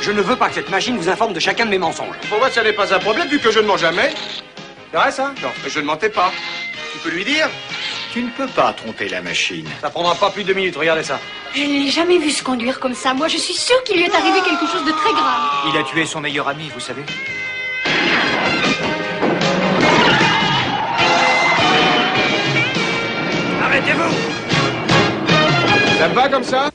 Je ne veux pas que cette machine vous informe de chacun de mes mensonges. Pour moi, ça n'est pas un problème vu que je ne mens jamais. C'est vrai ça? Non, je ne mentais pas. Tu peux lui dire? Tu ne peux pas tromper la machine. Ça prendra pas plus de 2 minutes, regardez ça. Je ne l'ai jamais vu se conduire comme ça. Moi, je suis sûre qu'il lui est arrivé quelque chose de très grave. Il a tué son meilleur ami, vous savez. Arrêtez-vous! Ça me va comme ça?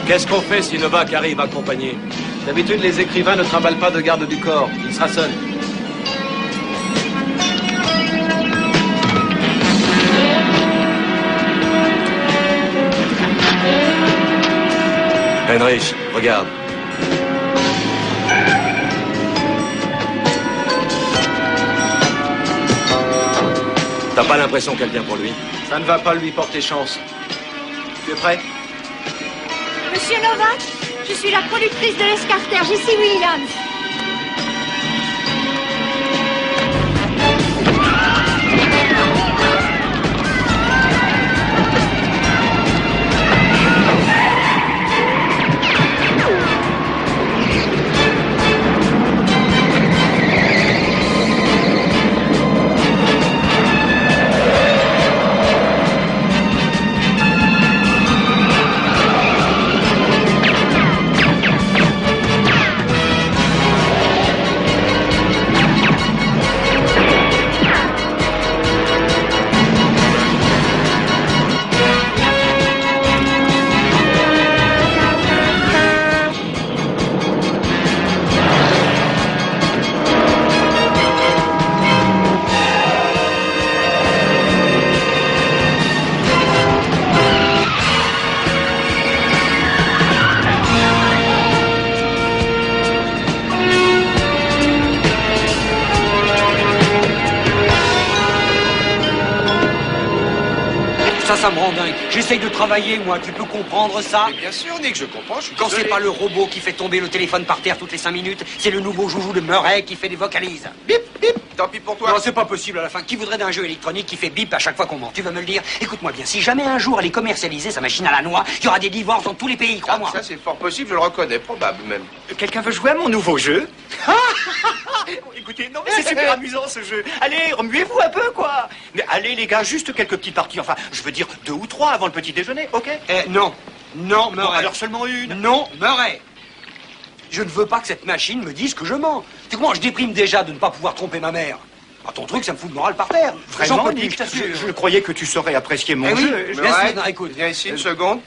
Qu'est-ce qu'on fait si Novak arrive accompagné? D'habitude, les écrivains ne trimballent pas de garde du corps. Il sera seul. Heinrich, regarde. T'as pas l'impression qu'elle vient pour lui? Ça ne va pas lui porter chance. Tu es prêt? Monsieur Novak, je suis la productrice de l'Escarter, Jessie Williams. Ça me rend dingue. J'essaye de travailler, moi. Tu peux comprendre ça? Mais bien sûr, Nick, je comprends. Je suis Quand c'est désolé. pas le robot qui fait tomber le téléphone par terre toutes les 5 minutes, c'est le nouveau joujou de Murray qui fait des vocalises. Bip, bip. Tant pis pour toi. Non, c'est pas possible à la fin. Qui voudrait d'un jeu électronique qui fait bip à chaque fois qu'on ment? Tu veux me le dire? Écoute-moi bien, si jamais un jour elle est commercialisée, sa machine à la noix, il y aura des divorces dans tous les pays, crois-moi. Ça, c'est fort possible, je le reconnais, probable même. Quelqu'un veut jouer à mon nouveau jeu? Écoutez, non mais c'est super amusant ce jeu. Allez, remuez-vous un peu, quoi. Mais allez les gars, juste quelques petites parties. Enfin, je veux dire 2 ou 3 avant le petit déjeuner, ok? Non. Non, Bon, Murray. alors seulement une. Non, Murray. Je ne veux pas que cette machine me dise que je mens. Tu comprends, je déprime déjà de ne pas pouvoir tromper ma mère. Ah, ton truc, ça me fout le moral par terre. J'en Vraiment, peux plus, Nick, je t'assure. je croyais que tu saurais apprécier mon Eh oui, jeu. je Ouais. laisse, non, écoute. Viens ici une seconde.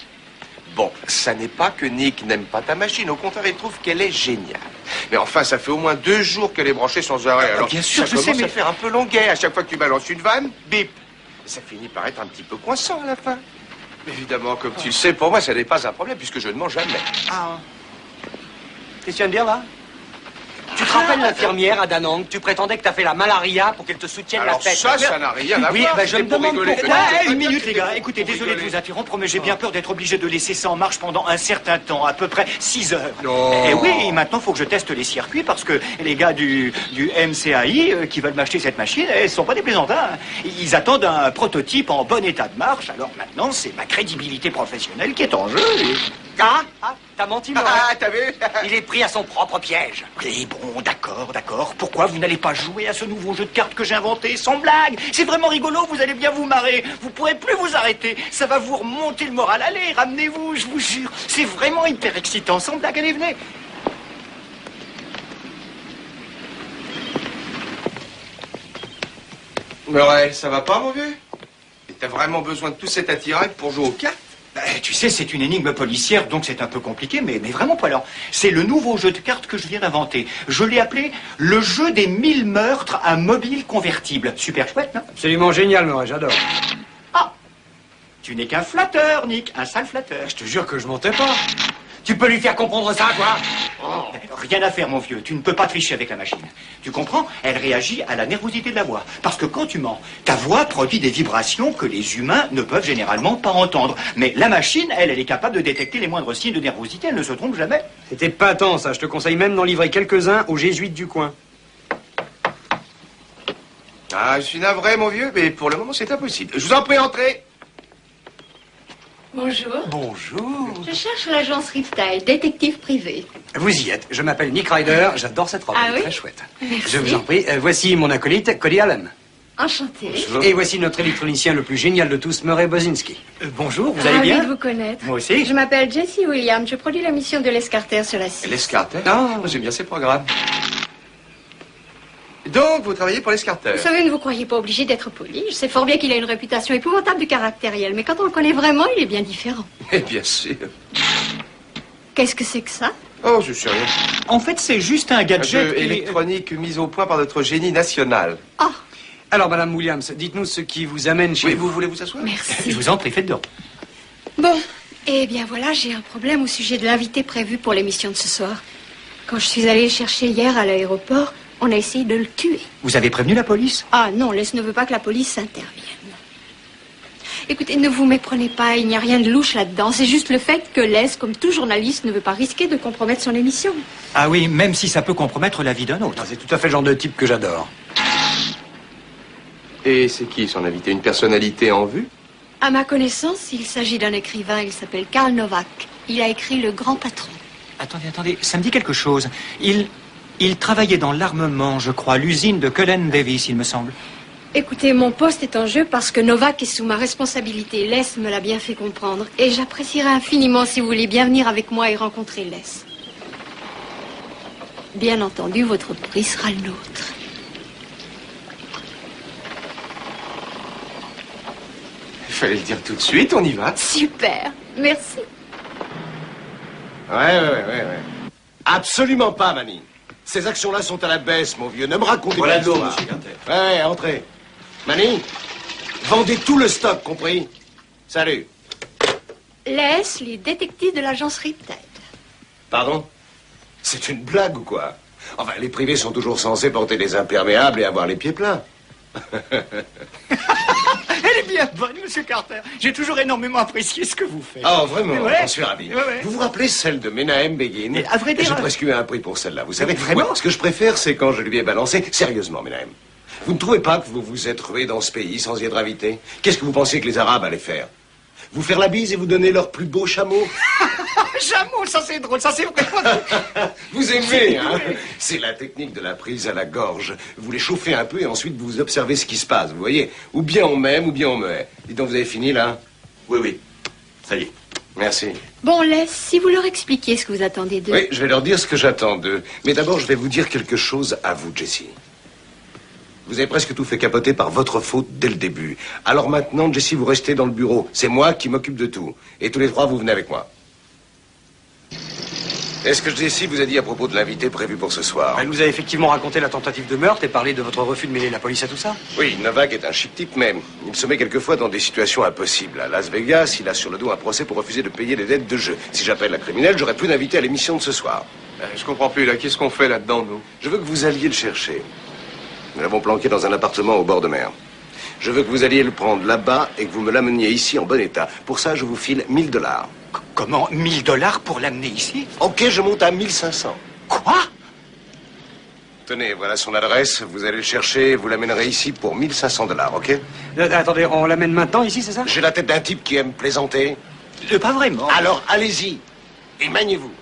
Bon, ça n'est pas que Nick n'aime pas ta machine. Au contraire, il trouve qu'elle est géniale. Mais enfin, ça fait au moins 2 jours qu'elle est branchée sans arrêt. Alors, bien sûr, ça je sais, commence mais- à faire un peu longuet. À chaque fois que tu balances une vanne, bip. Ça finit par être un petit peu coincant à la fin. Évidemment, comme tu le sais, pour moi, ça n'est pas un problème puisque je ne mens jamais. Ah. Qu'est-ce que tu viens de dire, là? Tu te te rappelles l'infirmière à Danang? Tu prétendais que t'as fait la malaria pour qu'elle te soutienne Alors la tête. ça n'a rien à Oui, voir. ben, je C'est me pour demande rigoler. pourquoi. Une minute, les gars. Écoutez, désolé de vous interrompre, mais j'ai bien peur d'être obligé de laisser ça en marche pendant un certain temps, à peu près 6 heures. Non. Et oui, maintenant, il faut que je teste les circuits parce que les gars du MCAI qui veulent m'acheter cette machine, ils sont pas des plaisantins. Ils attendent un prototype en bon état de marche. Alors maintenant, c'est ma crédibilité professionnelle qui est en jeu. Ah, t'as menti, Morel. Ah, t'as vu? Il est pris à son propre piège. Et bon, d'accord. Pourquoi vous n'allez pas jouer à ce nouveau jeu de cartes que j'ai inventé? Sans blague. C'est vraiment rigolo, vous allez bien vous marrer. Vous pourrez plus vous arrêter. Ça va vous remonter le moral. Allez, ramenez-vous, je vous jure. C'est vraiment hyper excitant. Sans blague, allez, venez. Morel, ça va pas, mon vieux? Et t'as vraiment besoin de tout cet attirail pour jouer aux cartes? Tu sais, c'est une énigme policière, donc c'est un peu compliqué, mais vraiment pas lent. C'est le nouveau jeu de cartes que je viens d'inventer. Je l'ai appelé le jeu des 1000 meurtres à mobile convertible. Super chouette, non? Absolument génial, Morel, j'adore. Ah! Tu n'es qu'un flatteur, Nick, un sale flatteur. Je te jure que je mentais pas. Tu peux lui faire comprendre ça, quoi? Rien à faire, mon vieux. Tu ne peux pas tricher avec la machine. Tu comprends? Elle réagit à la nervosité de la voix. Parce que quand tu mens, ta voix produit des vibrations que les humains ne peuvent généralement pas entendre. Mais la machine, elle est capable de détecter les moindres signes de nervosité. Elle ne se trompe jamais. C'était patent, ça. Je te conseille même d'en livrer quelques-uns aux jésuites du coin. Ah, je suis navré, mon vieux, mais pour le moment, c'est impossible. Je vous en prie, entrez. Bonjour. Bonjour. Je cherche l'agence Riptide, détective privé. Vous y êtes. Je m'appelle Nick Ryder. J'adore cette robe. Ah Elle est oui? très chouette. Merci. Je vous en prie. Voici mon acolyte, Cody Allen. Enchantée. Et voici notre électronicien le plus génial de tous, Murray Bozinski. Bonjour, vous allez Ravie bien? de vous connaître. Moi aussi. Je m'appelle Jessie Williams. Je produis l'émission de l'Escarter sur la 6. L'Escarter? Ah. J'aime bien ces programmes. Donc, vous travaillez pour l'Escarter? Vous savez, ne vous croyez pas obligé d'être poli. Je sais fort bien qu'il a une réputation épouvantable du caractériel, mais quand on le connaît vraiment, il est bien différent. Eh bien sûr. Qu'est-ce que c'est que ça? Oh, je sais rien. En fait, c'est juste un Un gadget jeu qui- électronique mis au point par notre génie national. Oh, Alors, Madame Williams, dites-nous ce qui vous amène chez Oui, vous. vous voulez vous asseoir? Je merci. vous en prie, faites donc. Bon, eh bien voilà, j'ai un problème au sujet de l'invité prévu pour l'émission de ce soir. Quand je suis allée le chercher hier à l'aéroport, on a essayé de le tuer. Vous avez prévenu la police? Ah non, Les ne veut pas que la police intervienne. Écoutez, ne vous méprenez pas, il n'y a rien de louche là-dedans. C'est juste le fait que Les, comme tout journaliste, ne veut pas risquer de compromettre son émission. Ah oui, même si ça peut compromettre la vie d'un autre. Ah, c'est tout à fait le genre de type que j'adore. Et c'est qui son invité? Une personnalité en vue? À ma connaissance, il s'agit d'un écrivain, il s'appelle Karl Novak. Il a écrit Le Grand Patron. Attendez, ça me dit quelque chose. Il travaillait dans l'armement, je crois, l'usine de Cullen Davis, il me semble. Écoutez, mon poste est en jeu parce que Novak est sous ma responsabilité. Les me l'a bien fait comprendre. Et j'apprécierais infiniment si vous voulez bien venir avec moi et rencontrer Les. Bien entendu, votre prix sera le nôtre. Il fallait le dire tout de suite, on y va. Super, merci. Ouais. Absolument pas, Manny. Ces actions-là sont à la baisse, mon vieux. Ne me racontez Voilà pas de l'eau, d'histoire. monsieur Carter. Ouais, entrez. Manny, vendez tout le stock, compris? Salut. Les détectives de l'agence Riptide. Pardon? C'est une blague ou quoi? Enfin, les privés sont toujours censés porter des imperméables et avoir les pieds pleins. Elle est bien bonne, monsieur Carter. J'ai toujours énormément apprécié ce que vous faites. Oh, vraiment, Ouais. j'en suis ravi. Ouais. Vous vous rappelez celle de Menahem Begin? Et à vrai dire, J'ai presque eu un prix pour celle-là, vous savez. Vraiment? Ouais, ce que je préfère, c'est quand je lui ai balancé. Sérieusement, Menahem. Vous ne trouvez pas que vous vous êtes rué dans ce pays sans y être invité? Qu'est-ce que vous pensiez que les Arabes allaient faire? Vous faire la bise et vous donner leur plus beau chameau? Chameau, ça c'est drôle, ça c'est vraiment... Vous aimez, hein? C'est la technique de la prise à la gorge. Vous les chauffez un peu et ensuite vous observez ce qui se passe, vous voyez? Ou bien on m'aime, ou bien on me hait. Dites donc, vous avez fini, là? Oui. Ça y est. Merci. Bon, Les, si vous leur expliquez ce que vous attendez d'eux. Oui, je vais leur dire ce que j'attends d'eux. Mais d'abord, je vais vous dire quelque chose à vous, Jessie. Vous avez presque tout fait capoter par votre faute dès le début. Alors maintenant, Jessie, vous restez dans le bureau. C'est moi qui m'occupe de tout. Et tous les trois, vous venez avec moi. Est-ce que Jessie vous a dit à propos de l'invité prévu pour ce soir? Elle nous a effectivement raconté la tentative de meurtre et parlé de votre refus de mêler la police à tout ça. Oui, Novak est un chic type même. Il se met quelquefois dans des situations impossibles. À Las Vegas, il a sur le dos un procès pour refuser de payer des dettes de jeu. Si j'appelle la criminelle, j'aurai plus d'invités à l'émission de ce soir. Je comprends plus, là. Qu'est-ce qu'on fait là-dedans, nous? Je veux que vous alliez le chercher. Nous l'avons planqué dans un appartement au bord de mer. Je veux que vous alliez le prendre là-bas et que vous me l'ameniez ici en bon état. Pour ça, je vous file 1000 $. Comment 1000 $ pour l'amener ici? Ok, je monte à 1500. Quoi? Tenez, voilà son adresse. Vous allez le chercher, vous l'amènerez ici pour 1500 $, ok? Attendez, on l'amène maintenant ici, c'est ça? J'ai la tête d'un type qui aime plaisanter. Pas vraiment. Alors, allez-y et maniez-vous.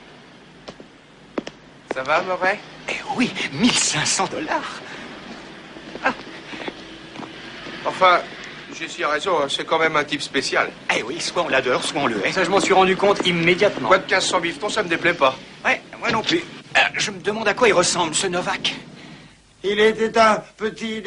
Ça va, Murray? Eh oui, 1500 $. Enfin, Jessie a raison, hein, c'est quand même un type spécial. Eh oui, soit on l'adore, soit on le hait. Ça, je m'en suis rendu compte immédiatement. Quoi de 1500 bifetons, ça me déplaît pas. Ouais, moi non plus. Je me demande à quoi il ressemble, ce Novak. Il était un petit...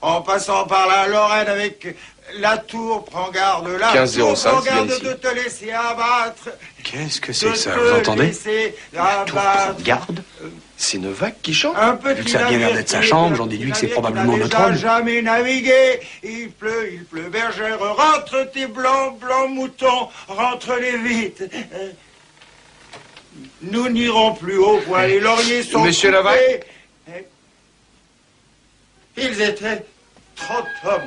En passant par la Lorraine avec la tour, prends garde là. 15,05, prends c'est bien garde ici. de te laisser abattre. Qu'est-ce que De c'est que ça, te vous entendez? laisser Tour, abattre. garde. C'est Novak qui chante? Un petit Vu que ça vient l'air d'être sa chambre, j'en déduis que c'est probablement notre homme. jamais navigué. Il pleut, bergère. Rentre tes blancs moutons. Rentre-les vite. Nous n'irons plus au point. Les lauriers sont Monsieur coupés. Novak? Ils étaient 30 hommes.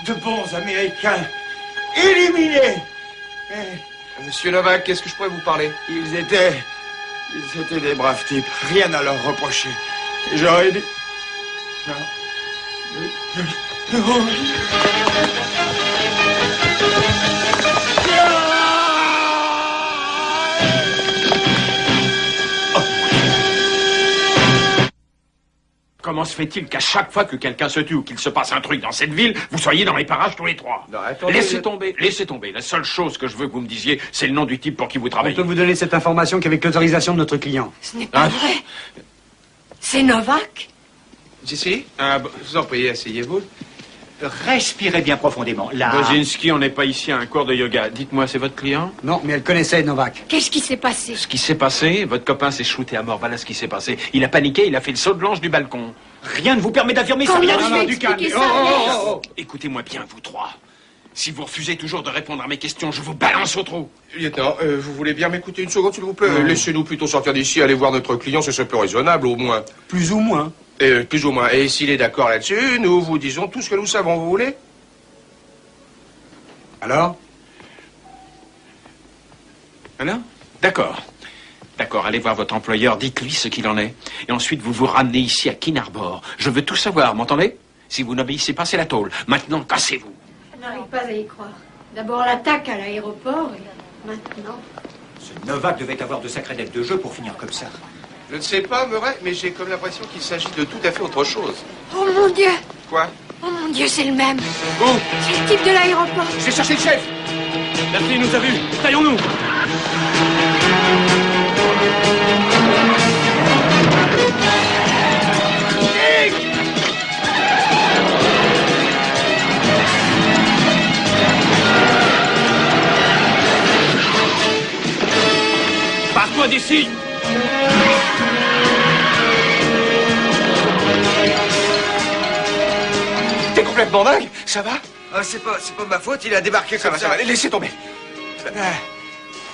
De bons Américains. Éliminés. Monsieur Novak, qu'est-ce que je pourrais vous parler? Ils étaient des braves types. Rien à leur reprocher. J'aurais dû... Non. Comment se fait-il qu'à chaque fois que quelqu'un se tue ou qu'il se passe un truc dans cette ville, vous soyez dans les parages tous les trois? Non, attendez, Laissez tomber, laissez tomber. La seule chose que je veux que vous me disiez, c'est le nom du type pour qui vous On travaillez. peut vous donner cette information qu'avec l'autorisation de notre client. Ce n'est pas vrai. C'est Novak? Jessie? Je vous en prie, asseyez-vous. Respirez bien profondément. Là. Bozinski, on n'est pas ici à un cours de yoga. Dites-moi, c'est votre client? Non, mais elle connaissait Novak. Qu'est-ce qui s'est passé? Ce qui s'est passé, votre copain s'est shooté à mort. Voilà ce qui s'est passé. Il a paniqué, il a fait le saut de l'ange du balcon. Rien ne vous permet d'affirmer ça. Comment Rien je du vais tout. expliquer ça, Alex? Écoutez-moi bien, vous trois. Si vous refusez toujours de répondre à mes questions, je vous balance au trou. Lieutenant, vous voulez bien m'écouter une seconde, s'il vous plaît? Laissez-nous plutôt sortir d'ici, aller voir notre client, ce serait plus raisonnable, au moins. Plus ou moins. Plus ou moins. Et s'il est d'accord là-dessus, nous vous disons tout ce que nous savons, vous voulez? Alors? Alors? D'accord. D'accord, allez voir votre employeur, dites-lui ce qu'il en est. Et ensuite, vous vous ramenez ici à Kin Arbor. Je veux tout savoir, m'entendez? Si vous n'obéissez pas, c'est la tôle. Maintenant, cassez-vous. Je n'arrive pas à y croire. D'abord l'attaque à l'aéroport et maintenant... Ce Novak devait avoir de sacrées dettes de jeu pour finir comme ça. Je ne sais pas, Murray, mais j'ai comme l'impression qu'il s'agit de tout à fait autre chose. Oh mon Dieu! Quoi? Oh mon Dieu, c'est le même. Où? C'est le type de l'aéroport. Je vais chercher le chef! La fille nous a vus. Taillons-nous. Pars-toi d'ici. T'es complètement dingue? Ça va? C'est pas ma faute, il a débarqué Ça va, ça va. Laissez tomber.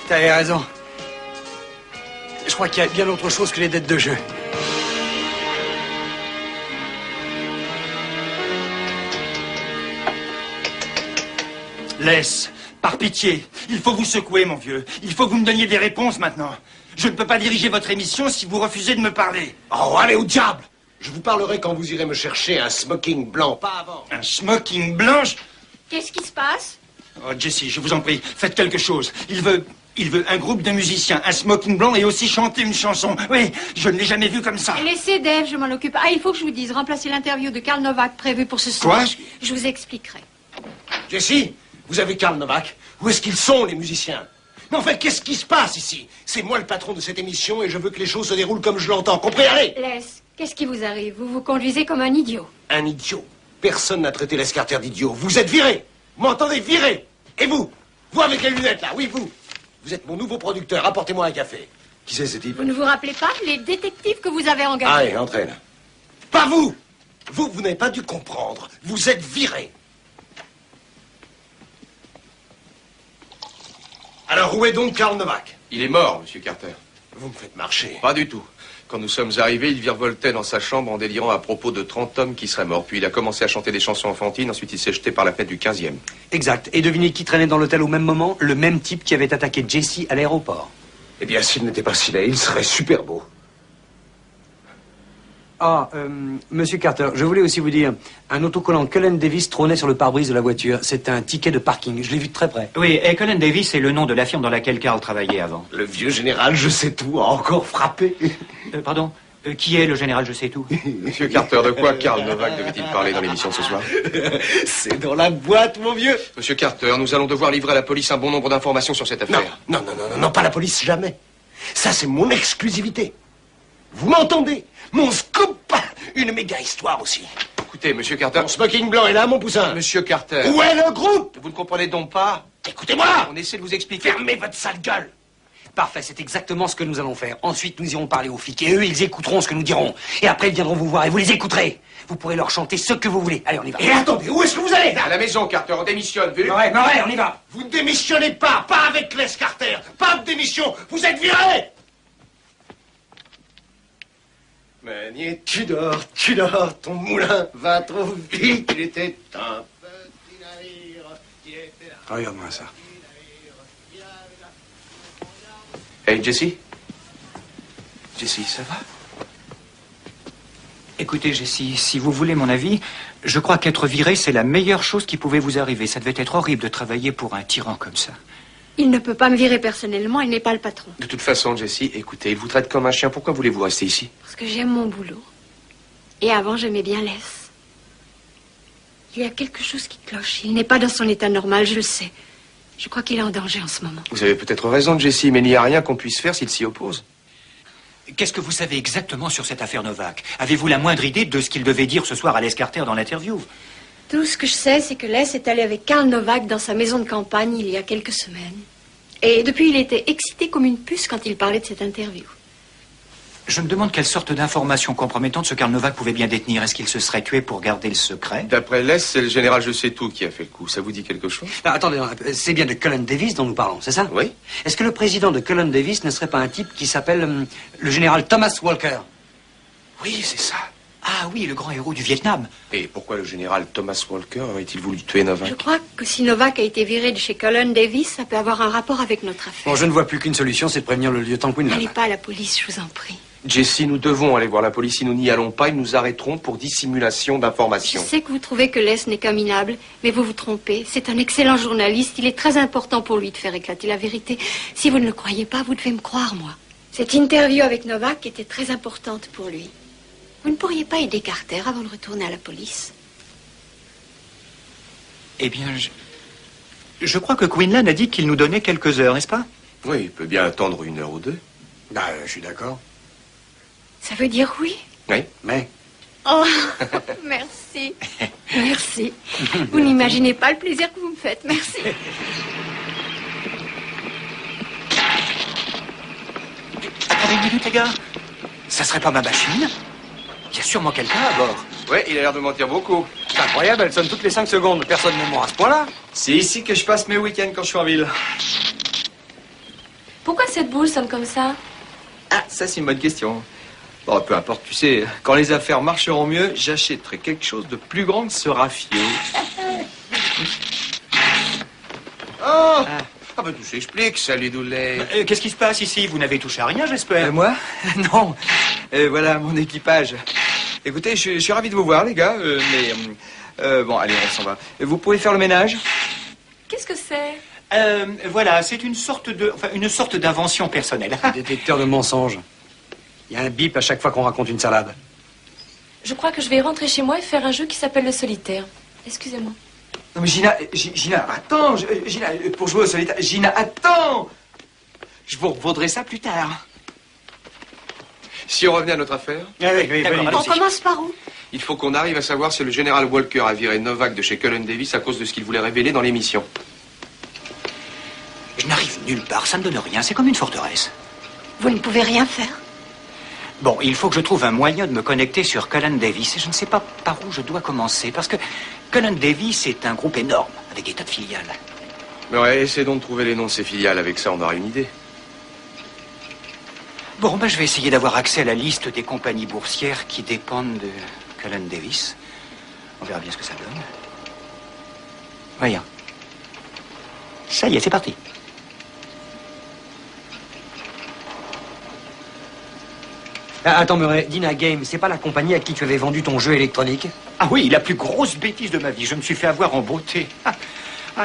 T'avais raison. Je crois qu'il y a bien autre chose que les dettes de jeu. Laisse, par pitié, il faut vous secouer, mon vieux. Il faut que vous me donniez des réponses maintenant. Je ne peux pas diriger votre émission si vous refusez de me parler. Oh, allez au diable! Je vous parlerai quand vous irez me chercher un smoking blanc, pas avant. Un smoking blanche? Qu'est-ce qui se passe? Oh, Jessie, je vous en prie, faites quelque chose. Il veut un groupe de musiciens, un smoking blanc et aussi chanter une chanson. Oui, je ne l'ai jamais vu comme ça. Laissez Dave, je m'en occupe. Ah, il faut que je vous dise, remplacez l'interview de Karl Novak prévue pour ce soir. Quoi? Je vous expliquerai. Jessie, vous avez Karl Novak. Où est-ce qu'ils sont, les musiciens? Mais enfin, qu'est-ce qui se passe ici? C'est moi le patron de cette émission et je veux que les choses se déroulent comme je l'entends. Compris? Allez! Laisse, qu'est-ce qui vous arrive? Vous vous conduisez comme un idiot. Un idiot. Personne n'a traité l'escarter d'idiot. Vous êtes viré. Vous m'entendez? Viré. Et vous? Vous avec les lunettes, là. Oui, vous. Vous êtes mon nouveau producteur. Apportez-moi un café. Qui c'est, ce type? Vous ne vous rappelez pas les détectives que vous avez engagés? Allez, entraîne. Pas vous! Vous n'avez pas dû comprendre. Vous êtes viré. Alors, où est donc Karl Novak? Il est mort, monsieur Carter. Vous me faites marcher. Pas du tout. Quand nous sommes arrivés, il virevoltait dans sa chambre en délirant à propos de 30 hommes qui seraient morts. Puis il a commencé à chanter des chansons enfantines, ensuite il s'est jeté par la fenêtre du 15e. Exact. Et devinez qui traînait dans l'hôtel au même moment? Le même type qui avait attaqué Jesse à l'aéroport. Eh bien, s'il n'était pas si laid, il serait super beau. Ah, Monsieur Carter, je voulais aussi vous dire, un autocollant Cullen Davis trônait sur le pare-brise de la voiture. C'est un ticket de parking. Je l'ai vu de très près. Oui, et Cullen Davis est le nom de la firme dans laquelle Carl travaillait avant. Le vieux général, je sais tout, a encore frappé. Pardon, qui est le général je sais tout? Monsieur Carter, de quoi Karl Novak devait-il parler dans l'émission de ce soir? C'est dans la boîte, mon vieux. Monsieur Carter, nous allons devoir livrer à la police un bon nombre d'informations sur cette affaire. Non, pas la police, jamais. Ça, c'est mon exclusivité. Vous m'entendez? Mon scoop. Une méga histoire aussi. Écoutez, monsieur Carter... Mon smoking blanc est là, mon poussin. Monsieur Carter... Où est le groupe? Vous ne comprenez donc pas? Écoutez-moi. On essaie de vous expliquer... Fermez votre sale gueule. Parfait, c'est exactement ce que nous allons faire. Ensuite, nous irons parler aux flics et eux, ils écouteront ce que nous dirons. Et après, ils viendront vous voir et vous les écouterez. Vous pourrez leur chanter ce que vous voulez. Allez, on y va. Et attendez, où est-ce que vous allez? À la maison, Carter, on démissionne, vu? Ouais, on y va. Vous ne démissionnez pas avec Les Carter. Pas de démission, vous êtes viré. Meunier, tu dors, ton moulin va trop vite, il était un petit navire qui était là. Regarde-moi ça. Hey, Jesse? Jesse, ça va? Écoutez, Jessie, si vous voulez mon avis, je crois qu'être viré, c'est la meilleure chose qui pouvait vous arriver. Ça devait être horrible de travailler pour un tyran comme ça. Il ne peut pas me virer personnellement, il n'est pas le patron. De toute façon, Jesse, écoutez, il vous traite comme un chien. Pourquoi voulez-vous rester ici? Parce que j'aime mon boulot. Et avant, j'aimais bien Les. Il y a quelque chose qui cloche. Il n'est pas dans son état normal, je le sais. Je crois qu'il est en danger en ce moment. Vous avez peut-être raison, Jesse, mais il n'y a rien qu'on puisse faire s'il s'y oppose. Qu'est-ce que vous savez exactement sur cette affaire Novak? Avez-vous la moindre idée de ce qu'il devait dire ce soir à Les Carter dans l'interview? Tout ce que je sais, c'est que Les est allé avec Karl Novak dans sa maison de campagne il y a quelques semaines. Et depuis, il était excité comme une puce quand il parlait de cette interview. Je me demande quelle sorte d'informations compromettantes ce Karl Novak pouvait bien détenir. Est-ce qu'il se serait tué pour garder le secret? D'après Les, c'est le général je sais tout qui a fait le coup. Ça vous dit quelque chose? Ah, attendez, c'est bien de Cullen Davis dont nous parlons, c'est ça? Oui. Est-ce que le président de Cullen Davis ne serait pas un type qui s'appelle le général Thomas Walker? Oui, c'est ça. Ah oui, le grand héros du Vietnam. Et pourquoi le général Thomas Walker aurait-il voulu tuer Novak? Je crois que si Novak a été viré de chez Cullen Davis, ça peut avoir un rapport avec notre affaire. Bon, je ne vois plus qu'une solution, c'est de prévenir le lieutenant Quinlan. N'allez pas à la police, je vous en prie. Jesse, nous devons aller voir la police. Si nous n'y allons pas, ils nous arrêteront pour dissimulation Je d'informations. sais que vous trouvez que Les n'est qu'un minable, mais vous vous trompez. C'est un excellent journaliste. Il est très important pour lui de faire éclater la vérité. Si vous ne le croyez pas, vous devez me croire, moi. Cette interview avec Novak était très importante pour lui. Vous ne pourriez pas aider Carter avant de retourner à la police? Eh bien, je crois que Quinlan a dit qu'il nous donnait quelques heures, n'est-ce pas? Oui, il peut bien attendre 1 heure ou 2. Bah, je suis d'accord. Ça veut dire oui? Oui. Mais... Oh, merci. Merci. Vous n'imaginez pas le plaisir que vous me faites. Merci. Attendez une minute, les gars. Ça serait pas ma machine? Il y a sûrement quelqu'un à bord. Ouais, il a l'air de mentir beaucoup. C'est incroyable, elle sonne toutes les 5 secondes. Personne ne ment à ce point-là. C'est ici que je passe mes week-ends quand je suis en ville. Pourquoi cette boule sonne comme ça? Ah, ça c'est une bonne question. Bon, peu importe, tu sais, quand les affaires marcheront mieux, j'achèterai quelque chose de plus grand que ce rafio. Oh Ah ben tout s'explique, salut Doulet. Qu'est-ce qui se passe ici? Vous n'avez touché à rien, j'espère. Moi? Non. Voilà mon équipage. Écoutez, je suis ravi de vous voir, les gars, mais... bon, allez, on s'en va. Vous pouvez faire le ménage? Qu'est-ce que c'est? Voilà, c'est une sorte d'invention personnelle. Détecteur de mensonges. Il y a un bip à chaque fois qu'on raconte une salade. Je crois que je vais rentrer chez moi et faire un jeu qui s'appelle le solitaire. Excusez-moi. Non mais Gina, attends, Gina, pour jouer au solitaire, Gina, attends! Je vous revaudrai ça plus tard. Si on revenait à notre affaire, On commence par où? il faut qu'on arrive à savoir si le général Walker a viré Novak de chez Cullen Davis à cause de ce qu'il voulait révéler dans l'émission. Je n'arrive nulle part, ça ne donne rien, c'est comme une forteresse. Vous ne pouvez rien faire. Bon, il faut que je trouve un moyen de me connecter sur Cullen Davis. Et je ne sais pas par où je dois commencer, parce que Cullen Davis est un groupe énorme, avec des tas de filiales. Mais ouais, essayez donc de trouver les noms de ces filiales. Avec ça, on aura une idée. Bon, ben, je vais essayer d'avoir accès à la liste des compagnies boursières qui dépendent de Cullen Davis. On verra bien ce que ça donne. Voyons. Ça y est, c'est parti. Ah, attends, Murray, Dina Game, c'est pas la compagnie à qui tu avais vendu ton jeu électronique? Ah oui, la plus grosse bêtise de ma vie. Je me suis fait avoir en beauté.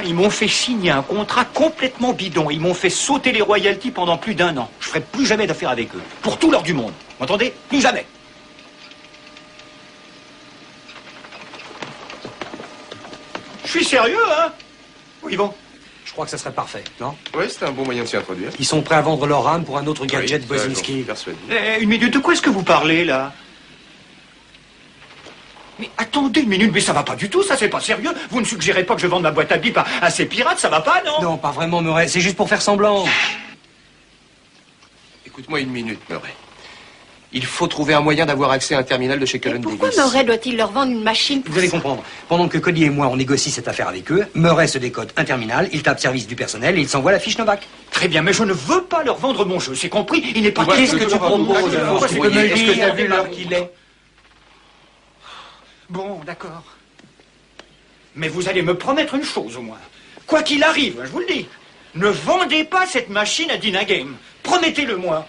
Ils m'ont fait signer un contrat complètement bidon. Ils m'ont fait sauter les royalties pendant plus d'1 an. Je ferai plus jamais d'affaires avec eux. Pour tout l'or du monde. Vous entendez? Plus jamais. Je suis sérieux, hein? Où ils vont? Je crois que ça serait parfait, non? Oui, c'est un bon moyen de s'y introduire. Ils sont prêts à vendre leur âme pour un autre gadget Oui, Bozinski. persuadé. Une minute, de quoi est-ce que vous parlez, là? Mais attendez une minute, mais ça va pas du tout, ça, c'est pas sérieux. Vous ne suggérez pas que je vende ma boîte à pipe à ces pirates, ça va pas, non? Non, pas vraiment, Murray, c'est juste pour faire semblant. Écoute-moi une minute, Murray. Il faut trouver un moyen d'avoir accès à un terminal de chez Cullen Davis. Pourquoi Murray doit-il leur vendre une machine pour Vous allez ça? comprendre. Pendant que Cody et moi, on négocie cette affaire avec eux, Murray se décode un terminal, il tape service du personnel et il s'envoie la fiche Novak. Très bien, mais je ne veux pas leur vendre mon jeu, c'est compris? Il n'est pas... Qu'est-ce que tu proposes alors? Tu peux me le Est-ce que dire? tu as vu l'heure qu'il est? Bon, d'accord. Mais vous allez me promettre une chose, au moins. Quoi qu'il arrive, je vous le dis, ne vendez pas cette machine à Dina Game. Promettez-le-moi.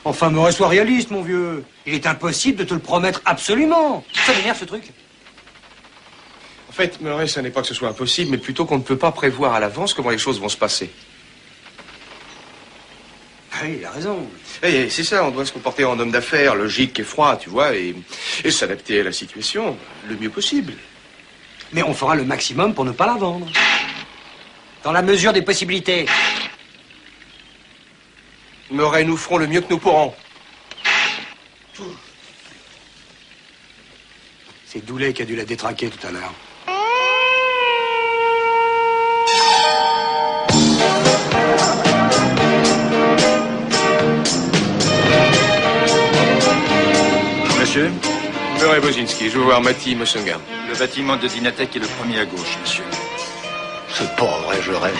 Enfin, Murray, sois réaliste, mon vieux. Il est impossible de te le promettre absolument. Ça m'énerve, ce truc. En fait, Murray, ce n'est pas que ce soit impossible, mais plutôt qu'on ne peut pas prévoir à l'avance comment les choses vont se passer. Ah oui, il a raison. Et c'est ça, on doit se comporter en homme d'affaires, logique et froid, tu vois, et s'adapter à la situation le mieux possible. Mais on fera le maximum pour ne pas la vendre. Dans la mesure des possibilités. Murray, nous ferons le mieux que nous pourrons. C'est Doulet qui a dû la détraquer tout à l'heure. Monsieur, Murray Bozinski, je veux voir Matti Mossongam. le bâtiment de Dynatech est le premier à gauche, monsieur. C'est pas vrai, je rêve.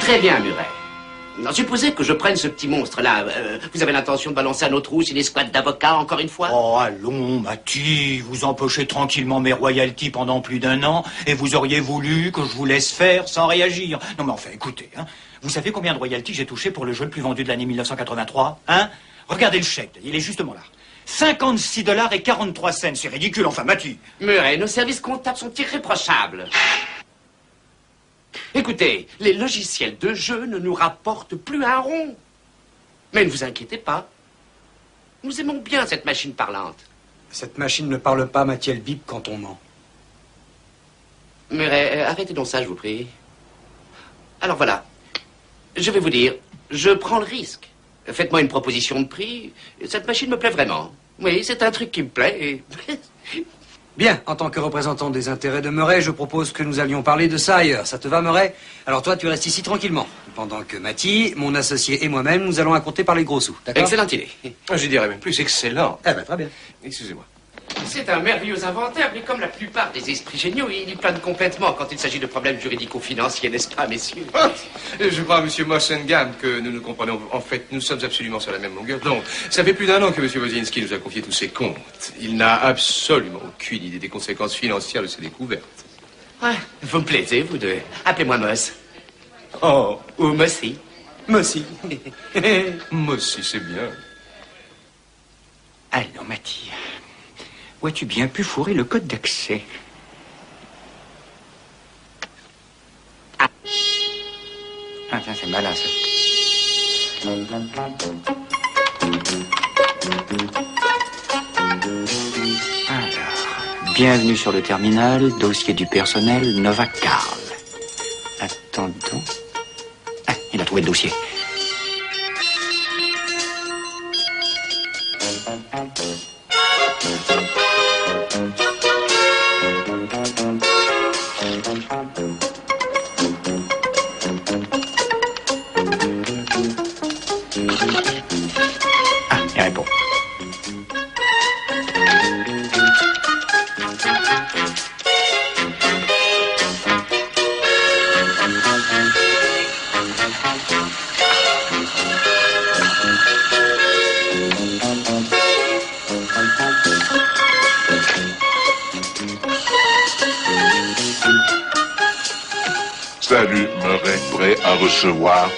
Très bien, Murray. Non, supposez que je prenne ce petit monstre-là. Vous avez l'intention de balancer à nos trous une escouade d'avocats, encore une fois? Oh, allons, Matti, vous empochez tranquillement mes royalties pendant plus d'1 an, et vous auriez voulu que je vous laisse faire sans réagir. Non, mais enfin, écoutez, hein, vous savez combien de royalties j'ai touché pour le jeu le plus vendu de l'année 1983, hein? Regardez le chèque, il est justement là. 56,43 $, c'est ridicule, enfin, Matti. Murray, nos services comptables sont irréprochables. Écoutez, les logiciels de jeu ne nous rapportent plus un rond. Mais ne vous inquiétez pas. Nous aimons bien cette machine parlante. Cette machine ne parle pas, Mathiel Bip, quand on ment. Murray, arrêtez donc ça, je vous prie. Alors voilà, je vais vous dire, je prends le risque. Faites-moi une proposition de prix. Cette machine me plaît vraiment. Oui, c'est un truc qui me plaît. Et... Bien, en tant que représentant des intérêts de Murray, je propose que nous allions parler de ça ailleurs. Ça te va, Murray? Alors toi, tu restes ici tranquillement. Pendant que Matti, mon associé et moi-même, nous allons à compter par les gros sous. D'accord? Excellente idée. Je dirais même plus excellent. Eh ben, très bien. Excusez-moi. C'est un merveilleux inventaire, mais comme la plupart des esprits géniaux, il y plane complètement quand il s'agit de problèmes juridico-financiers, n'est-ce pas, messieurs? Je crois, monsieur Mossengam, que nous nous comprenons. En fait, nous sommes absolument sur la même longueur d'onde. Ça fait plus d'1 an que monsieur Bozinski nous a confié tous ses comptes. Il n'a absolument aucune idée des conséquences financières de ses découvertes. Ouais, vous me plaisez, vous deux. Appelez-moi Moss. Oh, ou Mossy. Mossy. Mossy, c'est bien. Alors, Matti, où as-tu bien pu fourrer le code d'accès? Ah, tiens, c'est malin, ça. Alors, bienvenue sur le terminal, dossier du personnel, Nova Carl. Attendons. Ah, il a trouvé le dossier. Ah, il répond. Salut, Murray, prêt à recevoir.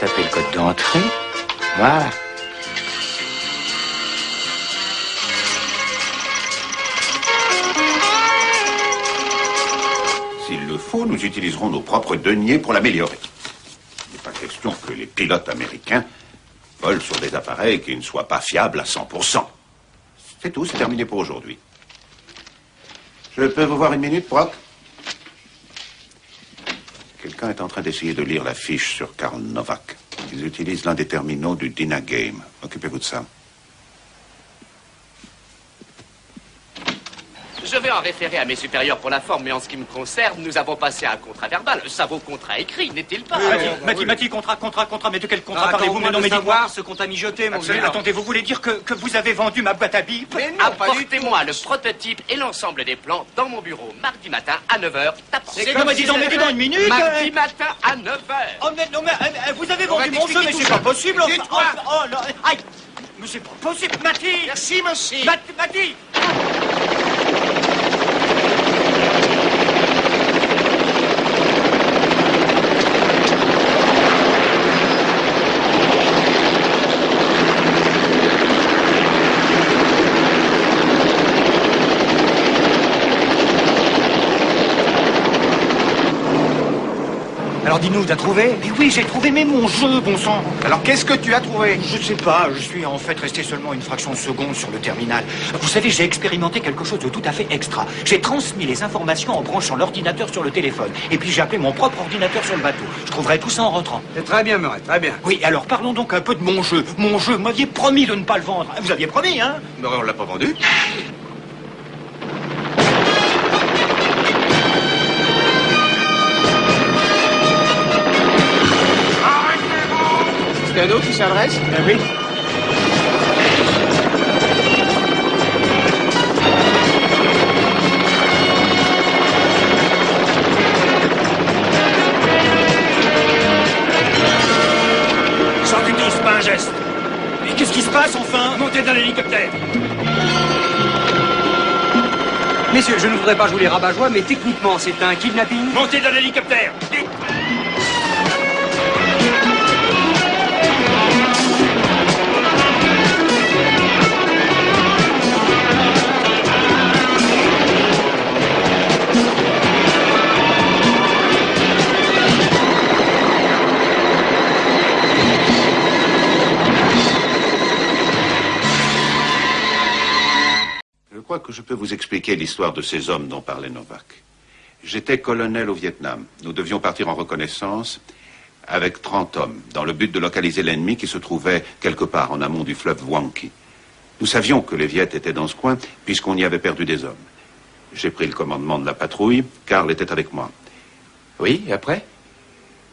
Tapez le code d'entrée. Voilà. S'il le faut, nous utiliserons nos propres deniers pour l'améliorer. Il n'est pas question que les pilotes américains volent sur des appareils qui ne soient pas fiables à 100%. C'est tout, c'est terminé pour aujourd'hui. Je peux vous voir une minute, Brock? Quelqu'un est en train d'essayer de lire la fiche sur Karl Novak. Ils utilisent l'un des terminaux du Dynagame. Occupez-vous de ça. Je vais en référer à mes supérieurs pour la forme, mais en ce qui me concerne, nous avons passé un contrat verbal. Ça vaut contrat écrit, n'est-il pas? Mati, contrat, mais de quel contrat Attends, parlez-vous? Mais non, mais savoir ce qu'on t'a mijoté, mon vieux. Attendez, vous voulez dire que vous avez vendu ma boîte à bip? Apportez-moi le prototype et l'ensemble des plans dans mon bureau, mardi matin à 9h. C'est comme dit dans une minute. Mardi matin à 9h. Oh, mais non, mais vous avez vendu mon jeu, mais c'est pas possible. Tais-toi. Oh, non, aïe. Mais c'est pas possible, Mati. Merci, monsieur. Mati. Alors dis-nous, t'as trouvé? Mais oui, j'ai trouvé, mais mon jeu, bon sang. Alors qu'est-ce que tu as trouvé? Je sais pas, je suis en fait resté seulement une fraction de seconde sur le terminal. Vous savez, j'ai expérimenté quelque chose de tout à fait extra. J'ai transmis les informations en branchant l'ordinateur sur le téléphone. Et puis j'ai appelé mon propre ordinateur sur le bateau. Je trouverai tout ça en rentrant. C'est très bien, Murray, très bien. Oui, alors parlons donc un peu de mon jeu. Mon jeu, vous m'aviez promis de ne pas le vendre. Vous aviez promis, hein? Mais on l'a pas vendu. C'est un autre qui s'adresse? Oui. Sans du tout, c'est pas un geste. Mais qu'est-ce qui se passe enfin? Montez dans l'hélicoptère. Messieurs, je ne voudrais pas jouer les rabat-joie, mais techniquement, c'est un kidnapping. Montez dans l'hélicoptère. Vite. Je crois que je peux vous expliquer l'histoire de ces hommes dont parlait Novak. J'étais colonel au Vietnam. Nous devions partir en reconnaissance avec 30 hommes, dans le but de localiser l'ennemi qui se trouvait quelque part en amont du fleuve Hoang Qui. Nous savions que les Viets étaient dans ce coin, puisqu'on y avait perdu des hommes. J'ai pris le commandement de la patrouille. Karl était avec moi. Oui, et après?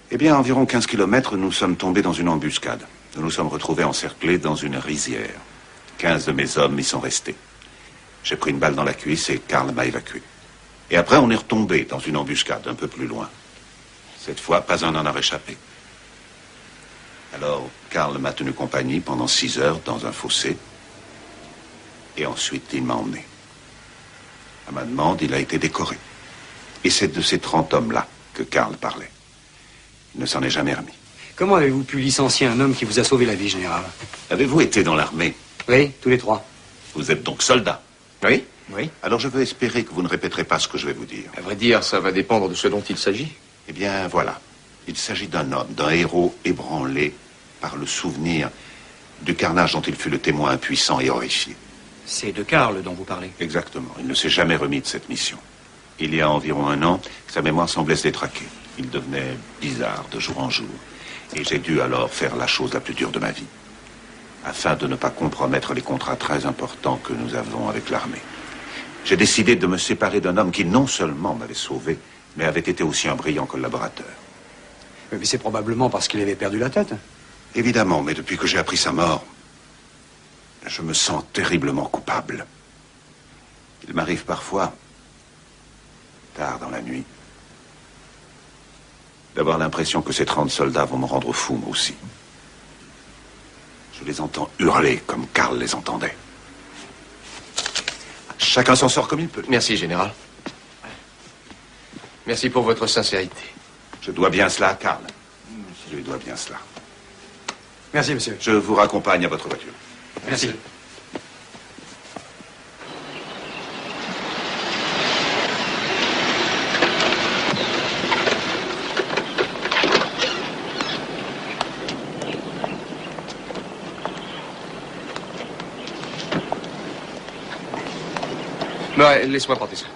Eh bien, à environ 15 kilomètres, nous sommes tombés dans une embuscade. Nous nous sommes retrouvés encerclés dans une rizière. 15 de mes hommes y sont restés. J'ai pris une balle dans la cuisse et Karl m'a évacué. Et après, on est retombé dans une embuscade un peu plus loin. Cette fois, pas un n'en a réchappé. Alors, Karl m'a tenu compagnie pendant 6 heures dans un fossé. Et ensuite, il m'a emmené. À ma demande, il a été décoré. Et c'est de ces 30 hommes-là que Karl parlait. Il ne s'en est jamais remis. Comment avez-vous pu licencier un homme qui vous a sauvé la vie, général? Avez-vous été dans l'armée? Oui, tous les trois. Vous êtes donc soldat? Oui. Oui. Alors je veux espérer que vous ne répéterez pas ce que je vais vous dire. À vrai dire, ça va dépendre de ce dont il s'agit. Eh bien, voilà. Il s'agit d'un homme, d'un héros ébranlé par le souvenir du carnage dont il fut le témoin impuissant et horrifié. C'est de Karl dont vous parlez. Exactement. Il ne s'est jamais remis de cette mission. Il y a environ 1 an, sa mémoire semblait se détraquer. Il devenait bizarre de jour en jour. Et j'ai dû alors faire la chose la plus dure de ma vie, afin de ne pas compromettre les contrats très importants que nous avons avec l'armée. J'ai décidé de me séparer d'un homme qui non seulement m'avait sauvé, mais avait été aussi un brillant collaborateur. Mais c'est probablement parce qu'il avait perdu la tête. Évidemment, mais depuis que j'ai appris sa mort, je me sens terriblement coupable. Il m'arrive parfois, tard dans la nuit, d'avoir l'impression que ces 30 soldats vont me rendre fou, moi aussi. Je les entends hurler comme Karl les entendait. Chacun s'en sort comme il peut. Merci, général. Merci pour votre sincérité. Je dois bien cela à Karl. Je lui dois bien cela. Merci, monsieur. Je vous raccompagne à votre voiture. Merci. Ouais, laisse-moi porter ça.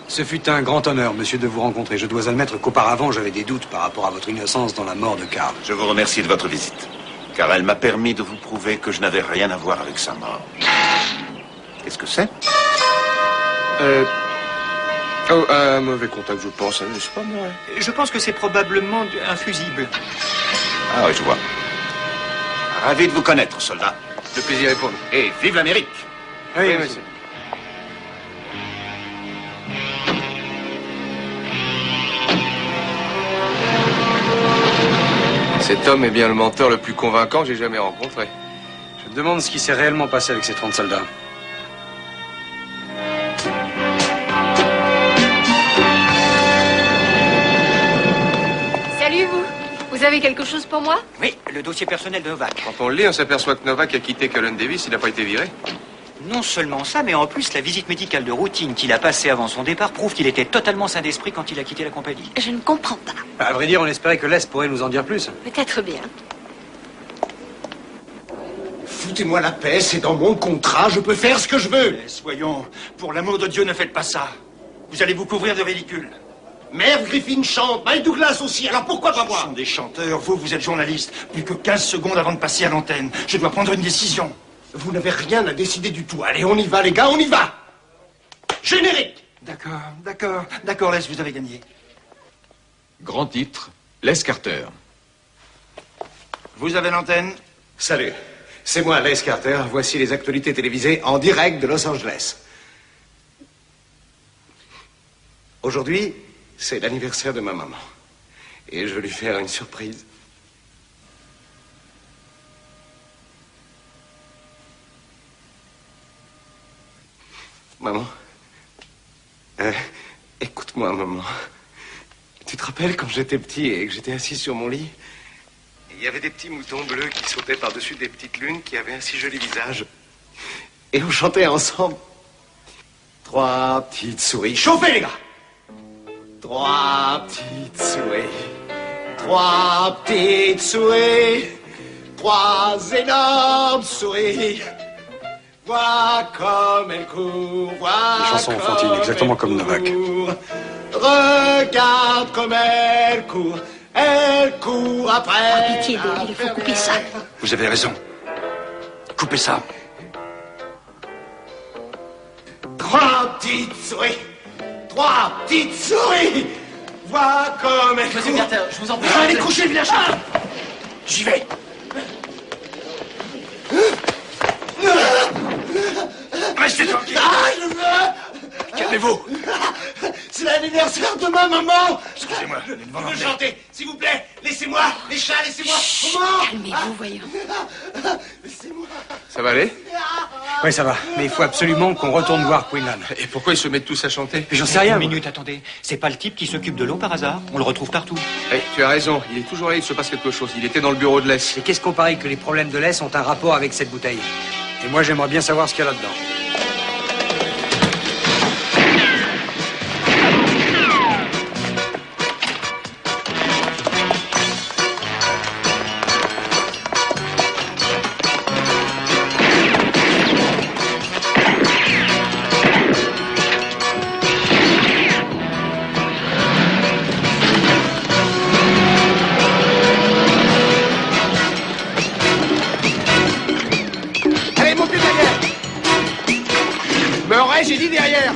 Ce fut un grand honneur, monsieur, de vous rencontrer. Je dois admettre qu'auparavant, j'avais des doutes par rapport à votre innocence dans la mort de Karl. Je vous remercie de votre visite, car elle m'a permis de vous prouver que je n'avais rien à voir avec sa mort. Qu'est-ce que c'est? Oh, un mauvais contact, je pense. Je sais pas, moi. Je pense que c'est probablement un fusible. Ah oui, je vois. Ravi de vous connaître, soldat. Le plaisir est pour nous. Et vive l'Amérique! Oui, monsieur. Cet homme est bien le menteur le plus convaincant que j'ai jamais rencontré. Je me demande ce qui s'est réellement passé avec ces 30 soldats. Salut, vous. Vous avez quelque chose pour moi? Oui, le dossier personnel de Novak. Quand on le lit, on s'aperçoit que Novak a quitté Cullen Davis, il n'a pas été viré. Non seulement ça, mais en plus, la visite médicale de routine qu'il a passée avant son départ prouve qu'il était totalement sain d'esprit quand il a quitté la compagnie. Je ne comprends pas. À vrai dire, on espérait que Les pourrait nous en dire plus. Peut-être bien. Foutez-moi la paix, c'est dans mon contrat, je peux faire ce que je veux. Soyons, pour l'amour de Dieu, ne faites pas ça. Vous allez vous couvrir de ridicule. Merv Griffin chante, Mike Douglas aussi, alors pourquoi pas Ce moi? sont des chanteurs, vous êtes journaliste. Plus que 15 secondes avant de passer à l'antenne. Je dois prendre une décision. Vous n'avez rien à décider du tout. Allez, on y va, les gars, on y va. Générique. D'accord, Les, vous avez gagné. Grand titre, Les Carter. Vous avez l'antenne? Salut, c'est moi, Les Carter. Voici les actualités télévisées en direct de Los Angeles. Aujourd'hui, c'est l'anniversaire de ma maman. Et je veux lui faire une surprise. Maman, écoute-moi, maman. Tu te rappelles quand j'étais petit et que j'étais assis sur mon lit? Il y avait des petits moutons bleus qui sautaient par-dessus des petites lunes qui avaient un si joli visage. Et on chantait ensemble. 3 petites souris. Chauffez, les gars! 3 petites souris. 3 petites souris. 3 énormes souris. Vois comme elle court, vois. Des chansons enfantines, exactement comme Novak. Regarde comme elle court après. Par pitié, Dave, il faut couper ça. Vous avez raison. Coupez ça. 3 petites souris. 3 petites souris. Vois comme elle court. Monsieur Carter, je vous en prie. Allez, couchez le village. J'y vais. Restez tranquille. Ah, je veux. Calmez-vous. C'est l'anniversaire de ma maman. Excusez-moi, je vais Je veux chanter, s'il vous plaît. Laissez-moi, les chats, laissez-moi. Maman. Calmez-vous, voyons. Laissez-moi. Ça va aller? Oui, ça va. Mais il faut absolument qu'on retourne voir Quinlan. Et pourquoi ils se mettent tous à chanter? J'en sais rien. Une moi. minute, attendez. C'est pas le type qui s'occupe de l'eau par hasard? On le retrouve partout. Eh, tu as raison, il est toujours là, il se passe quelque chose. Il était dans le bureau de Les. Et qu'est-ce qu'on parie que les problèmes de Les ont un rapport avec cette bouteille? Et moi, j'aimerais bien savoir ce qu'il y a là-dedans. Allez, montez derrière. Murray, j'ai dit derrière.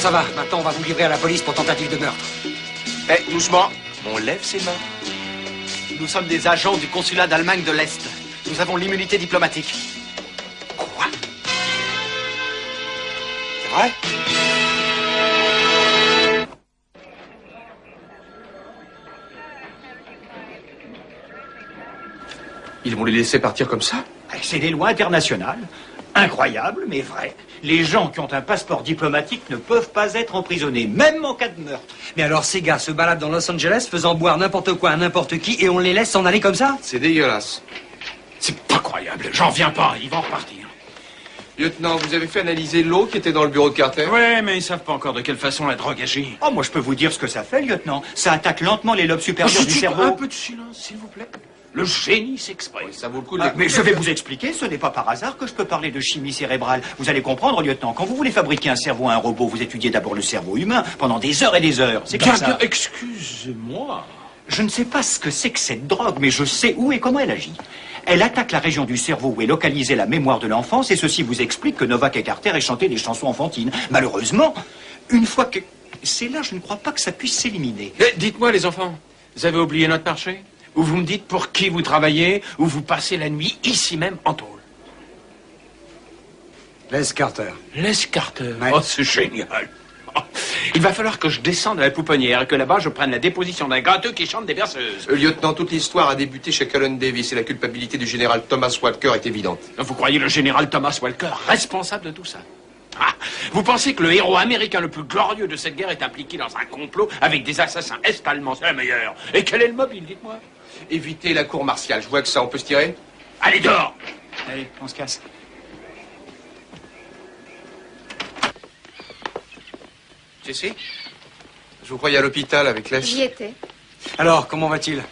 ça va. Maintenant, on va vous livrer à la police pour tentative de meurtre. Eh, doucement. On lève ses mains. Nous sommes des agents du consulat d'Allemagne de l'Est. Nous avons l'immunité diplomatique. Quoi? C'est vrai? Ils vont les laisser partir comme ça? C'est des lois internationales. Incroyable, mais vrai. Les gens qui ont un passeport diplomatique ne peuvent pas être emprisonnés, même en cas de meurtre. Mais alors, ces gars se baladent dans Los Angeles faisant boire n'importe quoi à n'importe qui et on les laisse s'en aller comme ça? C'est dégueulasse. C'est pas croyable. J'en viens pas. Ils vont repartir. Lieutenant, vous avez fait analyser l'eau qui était dans le bureau de Carter? Ouais, mais ils savent pas encore de quelle façon la drogue agit. Oh, moi, je peux vous dire ce que ça fait, lieutenant. Ça attaque lentement les lobes supérieurs du cerveau. Un peu de silence, s'il vous plaît. Le génie s'exprime. Ça vaut le coup de Mais je vais vous expliquer, ce n'est pas par hasard que je peux parler de chimie cérébrale. Vous allez comprendre, lieutenant, quand vous voulez fabriquer un cerveau à un robot, vous étudiez d'abord le cerveau humain pendant des heures et des heures. C'est comme ça. Excusez-moi. Je ne sais pas ce que c'est que cette drogue, mais je sais où et comment elle agit. Elle attaque la région du cerveau où est localisée la mémoire de l'enfance, et ceci vous explique que Novak et Carter aient chanté des chansons enfantines. Malheureusement, une fois que... C'est là, je ne crois pas que ça puisse s'éliminer. Dites-moi, les enfants, vous avez oublié notre marché? Ou vous me dites pour qui vous travaillez, ou vous passez la nuit ici même en tôle? Les Carter. Les Carter. Ouais. Oh, c'est génial. Oh, il va falloir que je descende à la pouponnière et que là-bas je prenne la déposition d'un gâteux qui chante des berceuses. Lieutenant, toute l'histoire a débuté chez Cullen Davis et la culpabilité du général Thomas Walker est évidente. Vous croyez le général Thomas Walker responsable de tout ça? Ah, vous pensez que le héros américain le plus glorieux de cette guerre est impliqué dans un complot avec des assassins est-allemands? C'est la meilleure. Et quel est le mobile, dites-moi? Évitez la cour martiale. Je vois que ça, on peut se tirer? Allez, dehors! Allez, on se casse. Jessie? Je vous croyais à l'hôpital avec Les. J'y étais. Alors, comment va-t-il?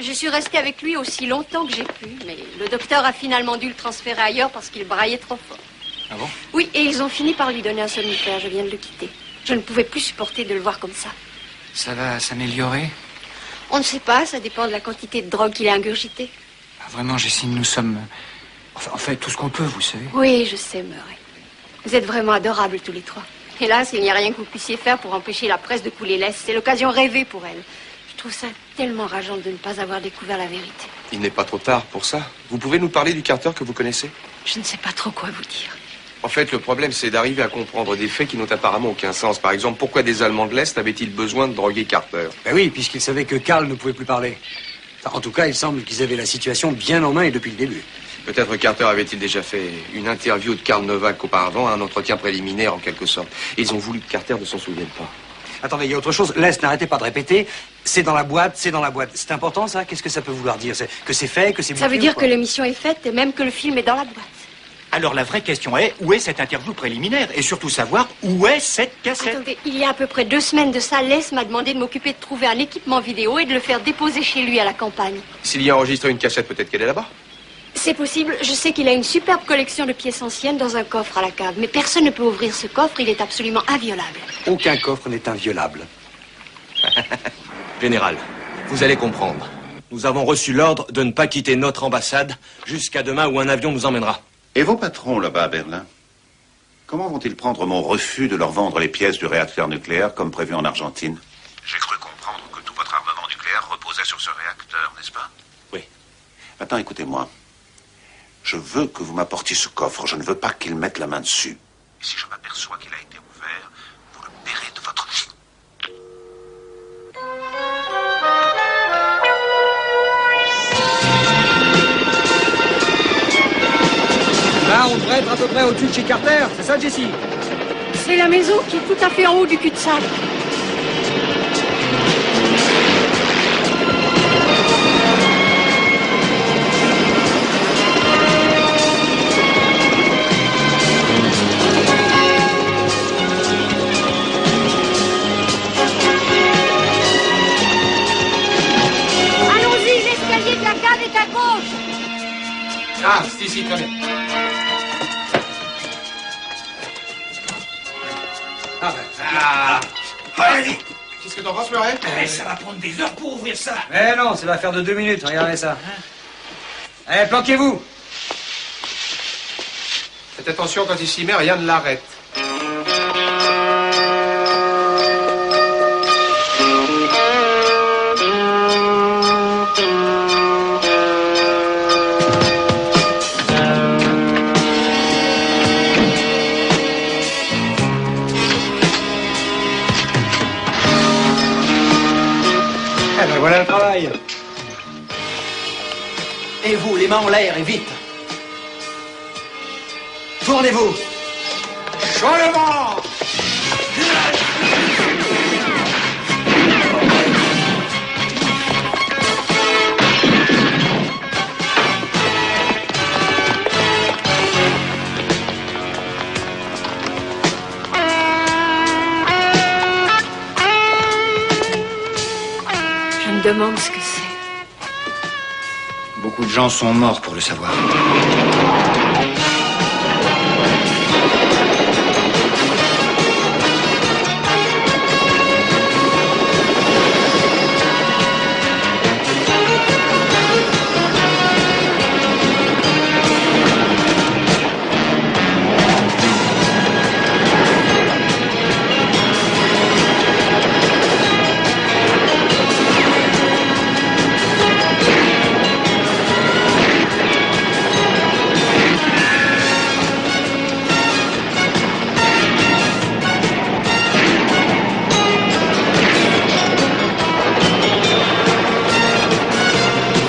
Je suis restée avec lui aussi longtemps que j'ai pu, mais le docteur a finalement dû le transférer ailleurs parce qu'il braillait trop fort. Ah bon? Oui, et ils ont fini par lui donner un somnifère. Je viens de le quitter. Je ne pouvais plus supporter de le voir comme ça. Ça va s'améliorer? On ne sait pas, ça dépend de la quantité de drogue qu'il a ingurgitée. Ah, vraiment, Jessie, nous sommes... Enfin, on fait tout ce qu'on peut, vous savez. Oui, je sais, Murray. Vous êtes vraiment adorables tous les trois. Hélas, il n'y a rien que vous puissiez faire pour empêcher la presse de couler l'Est. C'est l'occasion rêvée pour elle. Je trouve ça tellement rageant de ne pas avoir découvert la vérité. Il n'est pas trop tard pour ça. Vous pouvez nous parler du Carter que vous connaissez? Je ne sais pas trop quoi vous dire. En fait, le problème, c'est d'arriver à comprendre des faits qui n'ont apparemment aucun sens. Par exemple, pourquoi des Allemands de l'Est avaient-ils besoin de droguer Carter? Ben oui, puisqu'ils savaient que Karl ne pouvait plus parler. Enfin, en tout cas, il semble qu'ils avaient la situation bien en main et depuis le début. Peut-être Carter avait-il déjà fait une interview de Karl Novak auparavant, un entretien préliminaire en quelque sorte. Et ils ont voulu que Carter ne s'en souvienne pas. Attendez, il y a autre chose. L'Est, n'arrêtez pas de répéter. C'est dans la boîte, c'est dans la boîte. C'est important, ça? Qu'est-ce que ça peut vouloir dire? Que c'est fait, que c'est Ça bouclé, veut dire ou quoi? que l'émission est faite et même que le film est dans la boîte. Alors la vraie question est, où est cette interview préliminaire? Et surtout savoir, où est cette cassette? Attendez, il y a à peu près 2 semaines de ça, Les m'a demandé de m'occuper de trouver un équipement vidéo et de le faire déposer chez lui à la campagne. S'il y a enregistré une cassette, peut-être qu'elle est là-bas. C'est possible. Je sais qu'il a une superbe collection de pièces anciennes dans un coffre à la cave. Mais personne ne peut ouvrir ce coffre, il est absolument inviolable. Aucun coffre n'est inviolable. Général, vous allez comprendre. Nous avons reçu l'ordre de ne pas quitter notre ambassade jusqu'à demain où un avion nous emmènera. Et vos patrons là-bas à Berlin? Comment vont-ils prendre mon refus de leur vendre les pièces du réacteur nucléaire comme prévu en Argentine? J'ai cru comprendre que tout votre armement nucléaire reposait sur ce réacteur, n'est-ce pas? Oui. Maintenant, écoutez-moi. Je veux que vous m'apportiez ce coffre. Je ne veux pas qu'ils mettent la main dessus. Et si je m'aperçois qu'il a été ouvert, vous le paierez de votre vie. Là, on devrait être à peu près au-dessus de chez Carter. C'est ça, Jessie? C'est la maison qui est tout à fait en haut du cul-de-sac. Allons-y, l'escalier de la cave est à gauche. Ah, c'est ici, très bien. Ah ben. Ah. Allez. Qu'est-ce que t'en penses, Murray? Ça va prendre des heures pour ouvrir ça. Eh non, c'est l'affaire de 2 minutes. Regardez ça. Eh, planquez-vous. Faites attention quand il s'y met, rien ne l'arrête. Et vous, les mains en l'air et vite. Tournez-vous. Chevement. Je me demande ce que c'est. Beaucoup de gens sont morts pour le savoir.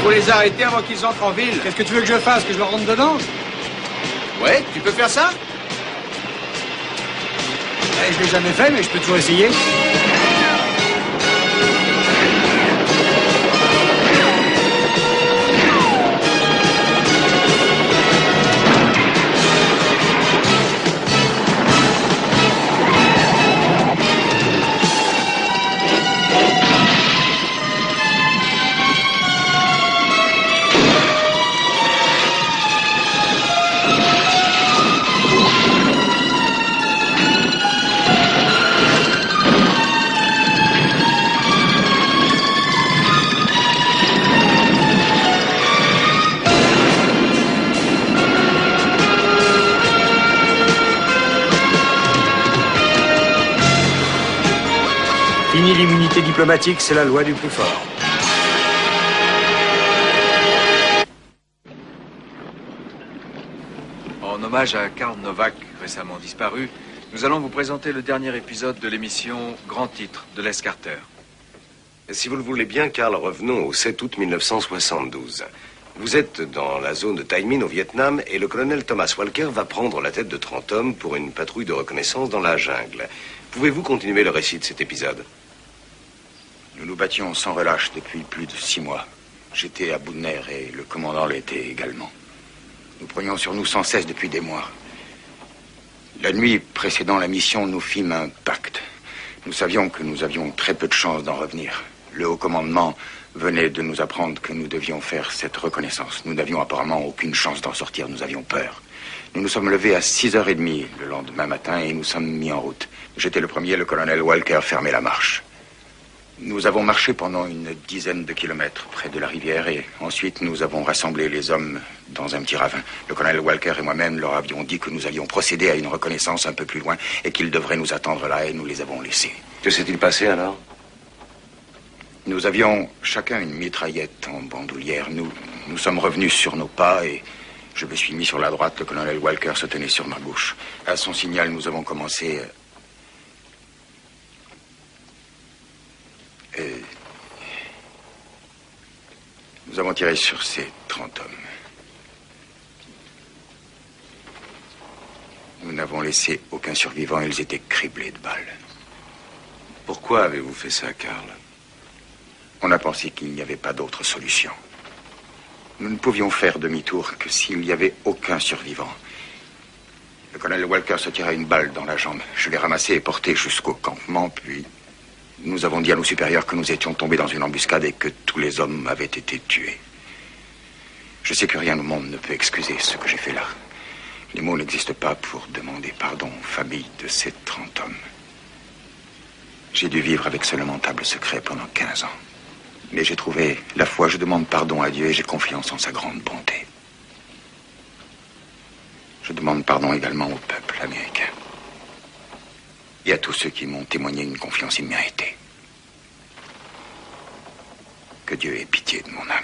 Faut les arrêter avant qu'ils entrent en ville. Qu'est-ce que tu veux que je fasse? Que je leur rentre dedans? Ouais, tu peux faire ça? Je l'ai jamais fait, mais je peux toujours essayer. Fini l'immunité diplomatique, c'est la loi du plus fort. En hommage à Karl Novak, récemment disparu, nous allons vous présenter le dernier épisode de l'émission Grand Titre de Les Carter. Si vous le voulez bien, Karl, revenons au 7 août 1972. Vous êtes dans la zone de Tay Minh au Vietnam et le colonel Thomas Walker va prendre la tête de 30 hommes pour une patrouille de reconnaissance dans la jungle. Pouvez-vous continuer le récit de cet épisode? Nous nous battions sans relâche depuis plus de 6 mois. J'étais à bout de nerfs et le commandant l'était également. Nous prenions sur nous sans cesse depuis des mois. La nuit précédant la mission, nous fîmes un pacte. Nous savions que nous avions très peu de chances d'en revenir. Le haut commandement venait de nous apprendre que nous devions faire cette reconnaissance. Nous n'avions apparemment aucune chance d'en sortir, nous avions peur. Nous nous sommes levés à 6h30 le lendemain matin et nous sommes mis en route. J'étais le premier, le colonel Walker fermait la marche. Nous avons marché pendant une dizaine de kilomètres près de la rivière et ensuite nous avons rassemblé les hommes dans un petit ravin. Le colonel Walker et moi-même leur avions dit que nous allions procéder à une reconnaissance un peu plus loin et qu'ils devraient nous attendre là et nous les avons laissés. Que s'est-il passé alors? Nous avions chacun une mitraillette en bandoulière. Nous sommes revenus sur nos pas et je me suis mis sur la droite. Le colonel Walker se tenait sur ma gauche. À son signal, nous avons commencé... Nous avons tiré sur ces 30 hommes. Nous n'avons laissé aucun survivant, ils étaient criblés de balles. Pourquoi avez-vous fait ça, Karl? On a pensé qu'il n'y avait pas d'autre solution. Nous ne pouvions faire demi-tour que s'il n'y avait aucun survivant. Le colonel Walker se tira une balle dans la jambe. Je l'ai ramassé et porté jusqu'au campement, puis... Nous avons dit à nos supérieurs que nous étions tombés dans une embuscade et que tous les hommes avaient été tués. Je sais que rien au monde ne peut excuser ce que j'ai fait là. Les mots n'existent pas pour demander pardon aux familles de ces 30 hommes. J'ai dû vivre avec ce lamentable secret pendant 15 ans. Mais j'ai trouvé la foi, je demande pardon à Dieu et j'ai confiance en sa grande bonté. Je demande pardon également au peuple américain. Et à tous ceux qui m'ont témoigné une confiance imméritée. Que Dieu ait pitié de mon âme.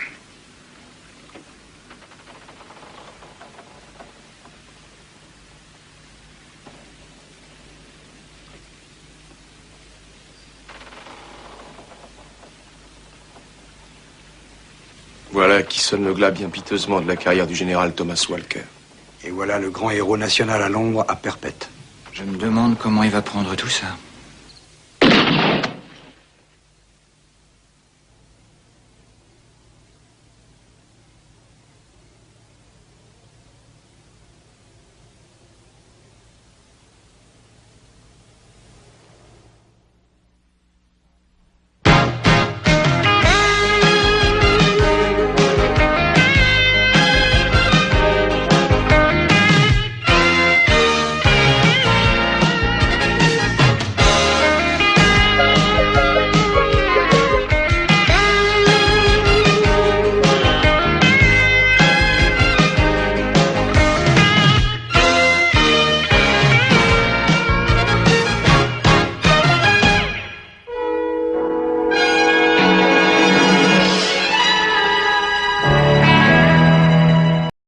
Voilà qui sonne le glas bien piteusement de la carrière du général Thomas Walker. Et voilà le grand héros national à l'ombre à perpète. Je me demande comment il va prendre tout ça.